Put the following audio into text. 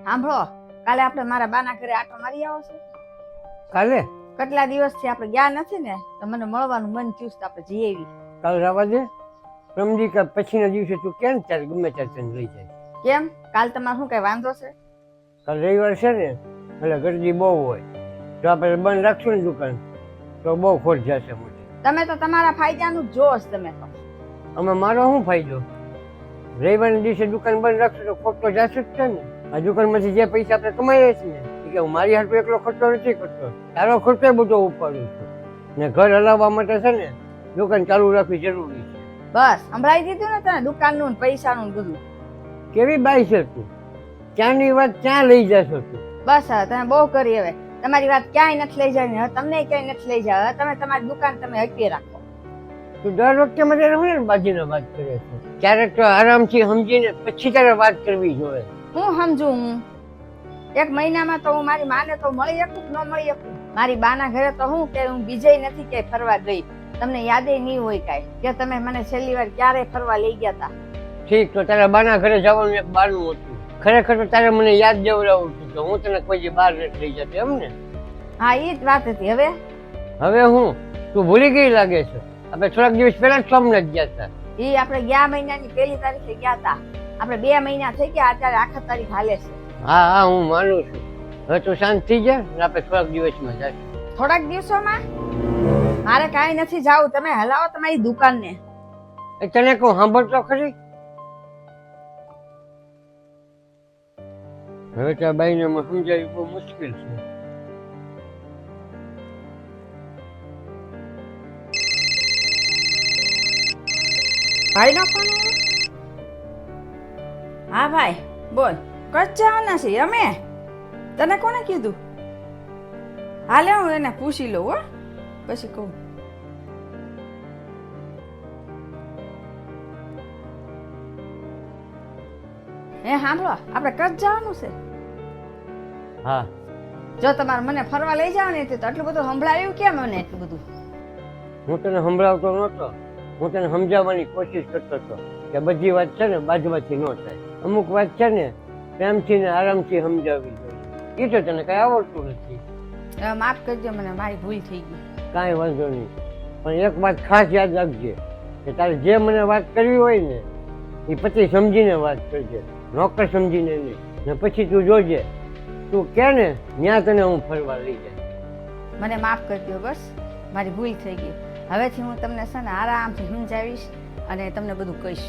સાંભળો, કાલે આપણે મારા બાના ઘરે આટો મારી આવો છો? કાલે કેટલા દિવસથી આપણે ગયા નથી ને, તો મને મળવાનું મન થયું છે, તો આપણે જઈ આવી. કાલે રવા દે. સમજી કે પછીના દિવસે તું કેમ ત્યારે ગમે ત્યારે તને લઈ જાય. કેમ? કાલ તમારે શું કઈ વાંધો છે? કાલ રવિવાર છે ને, એટલે ગરદી બહુ હોય. જો આપણે બંધ રાખશું ને દુકાન તો બહુ ખોટ જશે મોટી. તમે તો તમારા ફાયદાનું જ જોશ. તમે તો અમે મારો શું ફાયદો? રવિવારના દિવસે દુકાન બંધ રાખશું તો ખોટ તો જશે જ છે ને. આ દુકાનમાંથી જે પૈસા આપણે કમાઈએ છીએ ને, કે હું મારી હાથ એકલો ખર્ચો નથી કરતો, તારો ખર્ચો બધો ઉપાડું છું. ને ઘર હલાવવા માટે છે ને દુકાન ચાલુ રાખવી જરૂરી છે. બસ સંભળાઈ દીધું ને તને દુકાનનું ને પૈસાનું ને બધું. કેવી બાઈ છે તું? ક્યાંની વાત ક્યાં લઈ જશો તું? બસ હવે તમે બહુ કરી. હવે તમારી વાત ક્યાંય નથી લઈ જાય, હવે તમને ક્યાંય નથી લઈ જાય. હવે તમે તમારી દુકાન તમે હકી રાખો. તું દર વખતે મને રમે ને બાજીને વાત કરે છે. ક્યારેક તો આરામથી સમજીને પછી તારે વાત કરવી જોઈએ. હું સમજુ? હું એક મહિનામાં તો હું મારી માને તો મળી શકું ન મળી શકું? મારી બાના ઘરે તો હું કે હું બીજે નથી ક્યાંય ફરવા ગઈ. તમને યાદે નહીં હોય કાંઈ કે તમે મને છેલ્લી વાર ક્યારે ફરવા લઈ ગયા હતા. ઠીક, તો તારા બાના ઘરે જવાનું એક બહારનું હતું. ખરેખર તો તારે મને યાદ દેવડાવું હતું કે હું તને કોઈ બહાર નથી લઈ જતી એમ ને? હા, એ જ વાત હતી. હવે હું તું ભૂલી ગઈ લાગે છે. આપણે થોડાક દિવસ પહેલા જ સોમનાથ ગયા હતા. એ આપણે ગયા મહિનાની 1 તારીખે ગયા હતા. આપણે 2 મહિના થઈ ગયા, અત્યારે આખા તારીખ હાલે છે. હા હા, હું માનું છું. હવે તું શાંત થઈ જા ને આપણે થોડાક દિવસમાં જઈશું. થોડાક દિવસોમાં? મારે કાંઈ નથી જાવું. તમે હલાવો તમારી દુકાનને. તને કહું સાંભળતો ખરી? હવે ત્યાં બાઈને સમજાવી બહુ મુશ્કેલ છે. ભાઈ નો ફોન આવ્યો? હા ભાઈ બોલ. કચ્છ જવાના છે અમે? તને કોને કીધું? હાલે હું એને પૂછી લઉં હો, પછી કહું. હે સાંભળો, આપણે કચ્છ જવાનું છે. હા, જો તમારે મને ફરવા લઈ જવાની હતી તો આટલું બધું સંભળાયું કેમ? મને એટલું બધું હું તને સંભળાવતો નહોતો, હું તને સમજાવવાની કોશિશ કરતો હતો કે બધી વાત છે ને બાજુમાંથી ન થાય. અમુક વાત છે ને પ્રેમથી ને આરામથી સમજાવવી જોઈએ. એ તો તને કઈ આવડતું નથી. હવે માફ કરજો, મને મારી ભૂલ થઈ ગઈ. કાંઈ વાંધો નહીં, પણ એક વાત ખાસ યાદ રાખજે કે તારે જે મને વાત કરવી હોય ને એ પછી સમજીને વાત કરજે, નોકર સમજીને નહીં. ને પછી તું જોજે, તું કે ને ત્યાં તને હું ફરવા લઈ જાય. મને માફ કરજો, બસ મારી ભૂલ થઈ ગઈ. હવેથી હું તમને છે ને આરામથી સમજાવીશ અને તમને બધું કહીશ.